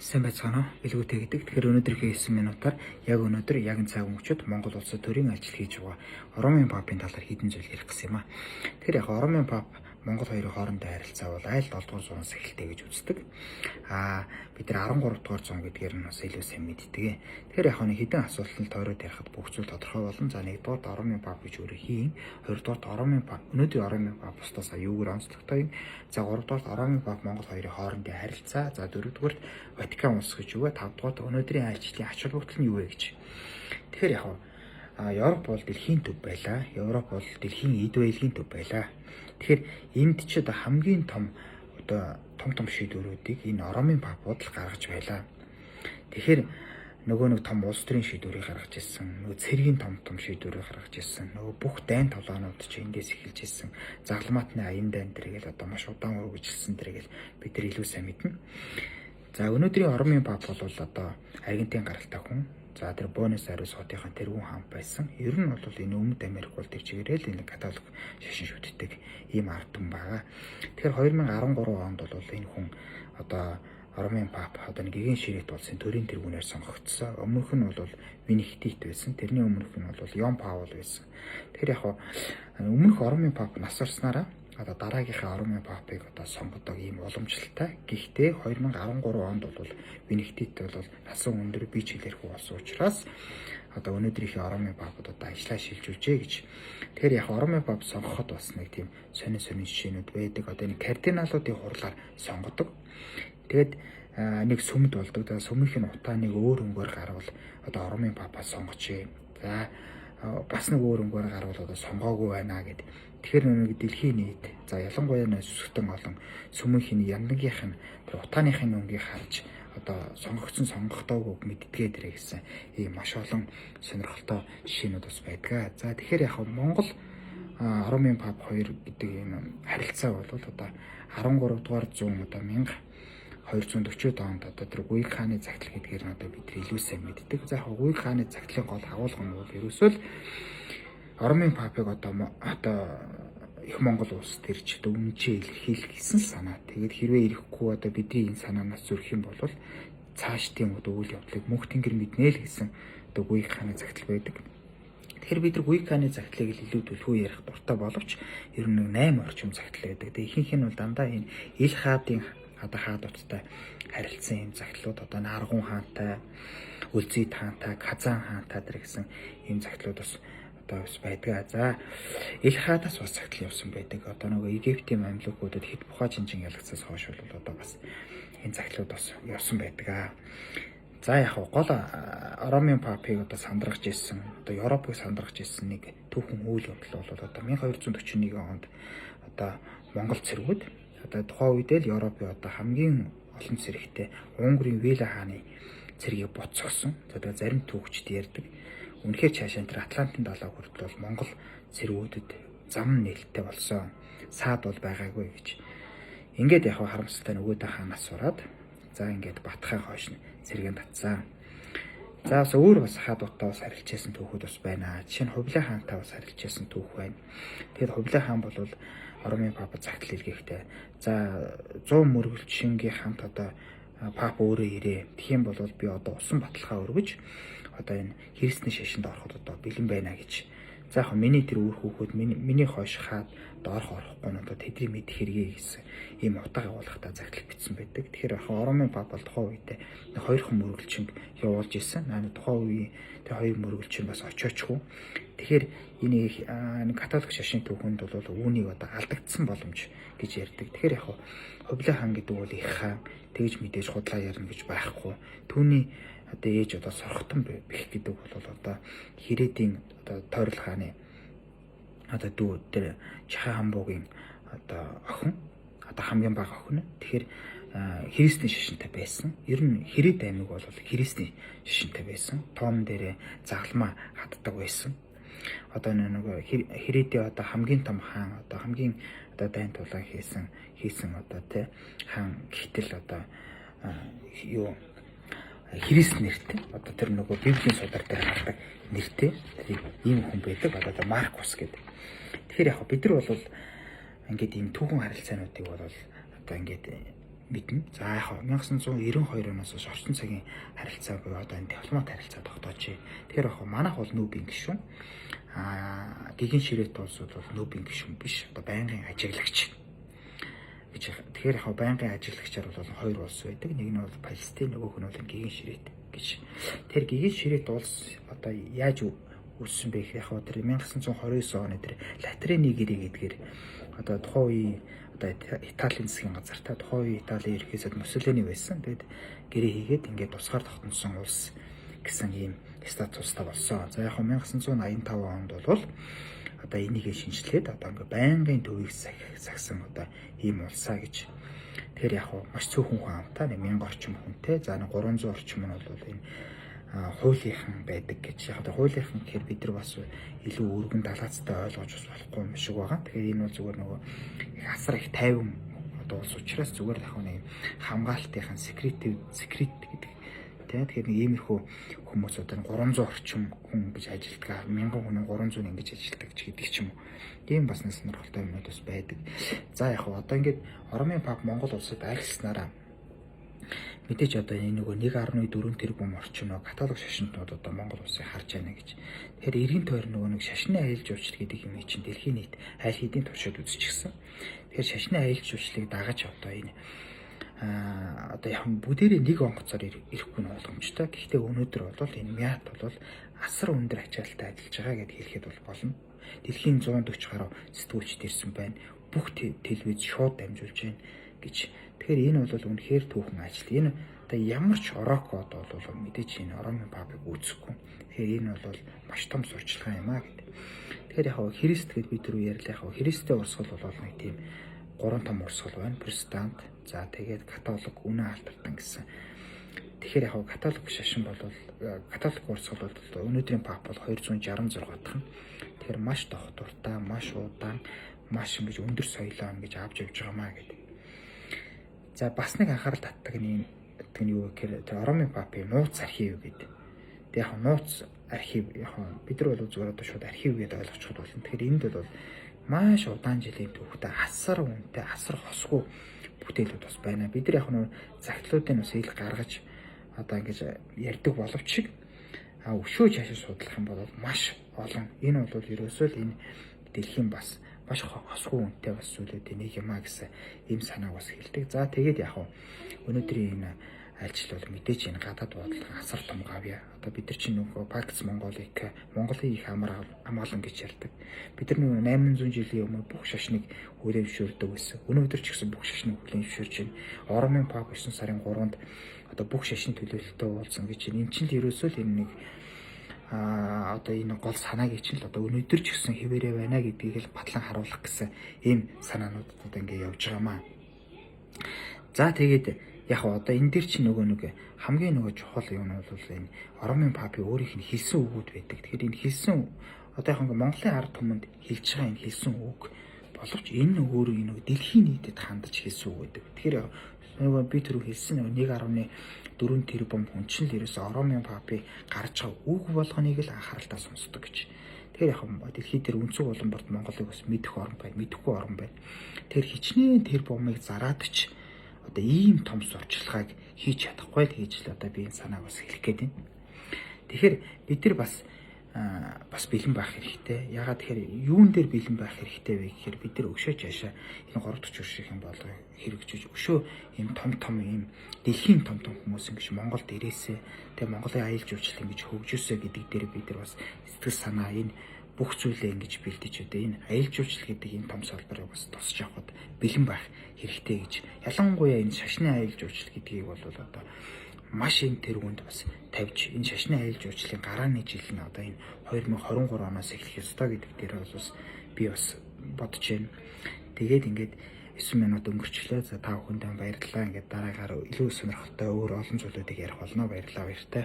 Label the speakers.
Speaker 1: Сайн байцгаана уу? Билгүүтэй гэдэг. Тэгэхээр өнөөдрийнхээ 9 минутаар яг өнөөдөр яг энэ цаг мөчид Монгол улсад төрийн ажил хийж байгаа Оромын папын талаар хэдэн зүйл ярих гэсэн юм аа. Тэгэхээр яг Оромын пап Монгол хоёрын хоорондын харилцаа бол аль 7 дугаар зуунаас эхэлтэй гэж үздэг. Бид нар 13 дугаар зуун гэдгээр нь бас илүү сайн мэддэг. Тэгэхээр яг нэг хэдэн асуултанд тойроод ярихад бүх зүйл тодорхой болно. За 1 дугаар Оромын пап гэж өөрөө хийн. 2 дугаар Оромын пап өнөөдөр Оромын пап бусдаас юугаар онцлогтой юм. За 3 дугаар Оромын пап Монгол хоёрын хоорондын харилцаа. За 4 дугаар Ватикан улс гэж юу вэ? 5 дугаар өнөөдрийн айлчлалын ач холбогдол нь юу вэ гэж. Тэгэхээр яг Европ бол дэлхийн төв байлаа. Европ бол дэлхийн эд байлгийн төв байлаа. Тэгэхээр энд ч хамгийн том том шийдвэрүүдийг энэ Оромын папууд л гаргаж байлаа. Тэгэхээр нөгөө нэг том улс төрийн шийдвэрийг гаргаж ирсэн, нөгөө цэргийн том шийдвэрийг гаргаж ирсэн, нөгөө бүх дайн толгоонууд ч эндээс эхэлж ирсэн. Загламатны аян дайн тэргээл маш удаан үргэлжилсэн тэргээл бид нар илүү сайн мэднэ. За өнөөдрийн Оромын пап бол Аргентин гаралтай хүн. За тэр Буэнос Айрес хотынхаа тэргүүн хаан байсан. Ер нь бол энэ Өмнөд Америк бол тэр чигээрээ л энэ католик шашин шүтдэг ийм ард түмэн байгаа. Тэгэхээр 2013 онд бол энэ хүн Оромын пап нэг гэгэн ширээт улсын төрийн тэргүүнээр сонгогдсон. Өмнөх нь бол Бенедикт байсан. Тэрний өмнөх нь бол Йон Паул байсан. Тэгэхээр яг өмнөх Оромын пап нас барснараа дараагийнхаа Оромын папыг сонгодог ийм уламжлалтай. Гэхдээ 2013 онд бол Бенедикт бол насан өндөр бие чиглэрхүү болсон учраас өнөөдрийнхээ Оромын папууд ажиллаа шилжүүлжээ гэж. Тэгэхээр яг Оромын пап сонгоход бас нэг тийм сонин жишээнүүд байдаг. Энэ кардиналуудын хурлаар сонгодог. Тэгэд нэг сүмд болдог. Сүмийнх нь утааныг өөр өнгөөр гарвал Оромын папаас сонгочээ. За бас нэг өөр өнгөөр гарвал сонгоогүй байна гэд. Тэгэхээр нэг дэлхийн нийт ялангуяа өсөлтөн олон сүмийнх нь яндагийнх нь тэр утааныхын өнгийг харж сонгогдсон сонгогдоогүй мэддгээ дэрэ гэсэн ийм маш олон сонирхолтой жишээнүүд бас байдаг. За тэгэхээр яг Монгол Оромын пап хоёр гэдэг энэ харилцаа бол 13 дугаар зуун 1240 онд тэр Гүйг хааны загтал гэдгээр нь бид нар илүү сайн мэддэг. За Гүйг хааны загтлын гол агуулга нь бол ерөөсөө л Оромын папыг их Монгол улс төрч өмнөчөө илэрхийлэх гэсэн санаа. Тэгээд хэрвээ ирэхгүй бидний энэ санаанаас зөрөх юм бол цаашдын үйл явдлыг мөнх тэнгэр мэднэ л гэсэн Гүйг хааны загтал байдаг. Тэгэхээр бид нар Гүйг хааны загтлыг илүү төлхөө ярих дуртай боловч ер нь 8 орчим загтал байдаг. Тэгээд ихэнх нь бол дандаа энэ ил хаадын хаадуудтай харилцсан юм загтлууд Наргун хаантай, Үлзийд хаантай, Казан хаантай гэсэн ийм загтлууд бас байдаг. За ил хаадаас бас загтал явсан байдаг. Нөгөө Египтийн мамлукуудад хэд бухаа чинжин ялгцаас хойш бол бас энэ загтлууд бас явсан байдаг. За яг гол Оромын папыг сандрагч ирсэн, Европыг сандрагч ирсэн нэг түүхэн үйл явдал бол 1241 онд Монгол цэргүүд тухайн үед л Европын хамгийн олон цэрэгтэй Унгарын Вэла хааны цэргийг боцсогсон. Зарим түүхчд ярьдаг. Үнэхээр цаашаа тэр Атлантын далай хүртэл Монгол цэргүүдэд зам нээлттэй болсон. Саад бол байгаагүй гэж. Ингээд яг харамсалтай нөгөөдөө хаанаас сураад ингээд Батхай хойш цэргийн татсан. За бас өөр бас хаадуудтай бас харилцсан түүхүүд бас байна. Жишээ нь Хувлаа хаантай бас харилцсан түүх байна. Тэгэд Хувлаа хаан бол Оромын папад загтал илгээхтэй. За 100 мөргөлчингийн хамт пап өөрөө ирээ. Тэгхийн бол би усан баталгаа өргөж энэ христний шашинд ороход бэлэн байна гэж. За миний тэр үр хүүхэд миний хойш хаад орох орохгүй нь тэдний мэд хэрэгээ гэсэн ийм утга агуулгатай загтал бичсэн байдаг. Тэгэхээр Оромын пап бол тухайн үедээ хоёрхан мөргөлчинг явуулж ирсэн. Тухайн үеийн тэр хоёр мөргөлчин бас очиочгүй. Тэгэхээр энэ католик шашин түүхэнд бол үүнийг алдагдсан боломж гэж ярьдаг. Тэгэхээр Хувлаа хаан гэдэг бол их хаан тэгж мэдээж худлаа ярина гэж байхгүй. Түүний ээж сорхтон бэх гэдэг бол Хэрээдийн Тойрол хааны дүү тэр Чахай хамбуугийн охин хамгийн бага охин. Тэгэхээр христний шашинтай байсан. Ер нь Хэрээд аймаг бол христний шашинтай байсан. Тоон дээрээ загламаа хаддаг байсан. Нөгөө Хэрээдийн хамгийн том хаан хамгийн дайн тулаан хийсэн хаан гэтэл юу Христ нэртэй тэр нөгөө Библийн судар дээр гардаг нэртэй ийм хүн байдаг. Маркус гэдэг. Тэгэхээр бид нар бол ингээд ийм түүхэн харилцаануудыг бол ингээд мэднэ. За яг 1992 оноос хойш орчин цагийн харилцаа буюу одоо энэ дипломат харилцаа тогтоож байна. Тэгэхээр яг манайх бол нүүбийн гишүүн. Гэгэн ширээт улсууд бол нүүбийн гишүүн биш. Одоо байнгын ажиглагч гэж. Тэгэхээр яг байнгын ажиглагчаар бол хоёр улс байдаг. Нэг нь бол Палестин, нөгөөх нь бол гэгэн ширээт гэж. Тэр гэгэн ширээт улс одоо яаж үүссэн бэ гэхээр яг тэр 1929 оны тэр Латрины гэрээ гэдгээр одоо тухайн үеийн одоо Италийн засгийн газар та тухайн үеийн Италийн ерхий сайд Муссолини байсан. Тэгэд гэрээ хийгээд ингээд тусгаар тогтносон улс гэсэн ийм статустай болсон. За яг 1985 онд бол одоо энийгээ шинжилгээд одоо ингээд байнгын төвийг сагсан одоо ийм улсаа гэж. Тэгэхээр яг маш цөөхөн хүн амтаа 1000 орчим хүнтэй. За 300 орчим нь бол энэ хуулийнхан байдаг гэж. Яг хуулийнхан гэхээр бид нар бас илүү өргөн далаацтай ойлгож болохгүй юм шиг байгаа. Тэгэхээр энэ бол зүгээр нөгөө их асар их тайван одоо улс учраас зүгээр яг нэг хамгаалтынхан секрет гэдэг. Тэгэхээр нэг иймэрхүү хүмүүс одоо 300 орчим хүн гэж ажилтгаа 1000 хүн 300 ингэж ажилтдаг ч гэдэг ч юм уу. Тийм бас нэг сонирхолтой юмнууд бас байдаг. За яг одоо ингээд Оромын пап Монгол улсад айлчлснараа мэдээж одоо энэ нөгөө 1.4 тэрбум орчим нөгөө католик шашинтнууд одоо Монгол улсыг харж байна гэж. Тэгэхээр эргэн тойр нөгөө нэг шашны аялал жуулчлал гэдэг юм чинь дэлхийн нийт аль хэдийн туршид үзчихсэн. Тэгэхээр шашны аялал жуулчлалыг дагаж одоо энэ одоо яг бүгдээрээ нэг онгоцоор ирэхгүй нь ойлгомжтой. Гэхдээ өнөөдөр бол энэ мят бол асар өндөр ачаалттай ажиллаж байгаа гэдээ хэлэхэд бол болно. Дэлхийн 140 гаруй сэтгүүлчд ирсэн байна. Бүх телевиз шууд дамжуулж байна гэж. Тэгэхээр энэ бол үнэхээр түүхэн ажил. Энэ одоо ямар ч орокод бол мэдээж энэ Оромын папыг үүсэхгүй. Тэгэхээр энэ бол маш том сурчлагын юм аа гэдэг. Тэгэхээр яг Христ гэдээ бид түрүү ярьлаа. Яг Христтэй урсгал бол нэг тийм гурван том урсгал байна. Протестант, за тэгээд католик, үнэн алдартай гэсэн. Тэгэхээр яг католик шашин бол католик урсгал бол өнөөдрийн пап бол 266 дахин. Тэгэхээр маш дохтуртай, маш удаан, маш ингэж өндөр соёлоо ингэж авч явж байгаа маа гэдэг. За бас нэг анхаарал татдаг нь юу гэхээр тэр Оромын папын нууц архив гэдэг. Тэг яг нууц архив яг бид нар бол зүгээр одоо шууд архив гэдээ ойлгочиход болно. Тэгэхээр энд бол маш удаан жилийн түүхтэй асар үнэтэй, асар хосгүй бүтээлүүд бас байна. Бид нар яг нь загтлуудыг бас ил гаргаж одоо ингэж ярьдаг боловч өшөө чашаа судлах юм бол маш олон. Энэ бол ерөөсөө л энэ дэлхийн бас маш хосгүй үнэтэй бас зүйлүүдийн нэг юм а гэсэн ийм санааг бас хэлдэг. За тэгээд яг өнөөдрийн энэ альчил бол мэдээж энэ гадаад бодлого асар том гавья. Одоо бид нар чинь нөгөө Пакс Монголын их амгаалан гэж ярьдаг. Бид нар нөгөө 800 жилийн өмнө бүх шашныг хүлээмжшүүлдэг байсан. Өнөөдөр ч гэсэн бүх шашныг хүлээмжшүүлж байна. Оромын пап 9 сарын 3-нд одоо бүх шашин төлөөлөлтөй уулзсан гэж байна. Энэ чинь л ерөөсөө л энэ нэг одоо энэ гол санааг чинь л одоо өнөөдөр ч гэсэн хэвээрээ байна гэдгийг л батлан харуулах гэсэн ийм санаанууд одоо ингэ явж байгаамаа. За тэгээд яг одоо энэ дээр чинь нөгөө нэг хамгийн нөгөө чухал юм нь бол энэ Оромын папын өөрийнх нь хэлсэн үгүүд байдаг. Тэгэхээр энэ хэлсэн одоо яг Монголын ард түмэнд хэлж байгаа энэ хэлсэн үг боловч энэ өөрөө энэ дэлхийн нийтэд хандаж хэлсэн үг байдаг. Тэгэхээр нөгөө би түрүү хэлсэн 1.4 тэрбум хүн чинь л ерөөсөө Оромын папын гарч байгаа үг болгоныг л анхааралтай сонсдог гэж. Тэгэхээр яг дэлхий дээр өнцөг улан борт Монголыг бас мэдэх орн байна, мэдэхгүй орн байна. Тэгэхээр хичнээн тэр бомыг зараад ч одоо ийм том сурчлагыг хийж чадахгүй л хийж л одоо би энэ санааг бас хэлэх гээд байна. Тэгэхээр бид нар бас бэлэн байх хэрэгтэй. Ягаад тэгэхээр юун дээр бэлэн байх хэрэгтэй вэ гэхээр бид нар өшөө чаашаа энэ 3 дахь жишээ юм болго хэрэгжиж өшөө ийм том ийм дэлхийн том хүмүүс ингэж Монголд ирээсээ тэгээ Монголын аялал жуулчлал ингэж хөгжөөсэй гэдэг дээр бид нар бас сэтгэл санаа энэ бүх зүйлээ ингэж бэлдэж одоо энэ аялал жуулчлал гэдэг энэ том салбарыг бас тосч явахад бэлэн байх хэрэгтэй гэж. Ялангуяа энэ шашны аялал жуулчлал гэдгийг бол одоо маш энэ тэргуунд бас тавьж энэ шашны аялал жуулчлалын гарааны жил нь одоо энэ 2023 оноос эхлэх ёстой гэдэг дээр бас би бас бодож байна. Тэгээд ингээд 9 минут өнгөрчлөө. За та бүхэндээ баярлалаа. Ингээд дараагаар илүү сонирхолтой өөр олон зүйлүүдийг ярих болно. Баярлалаа баяртай.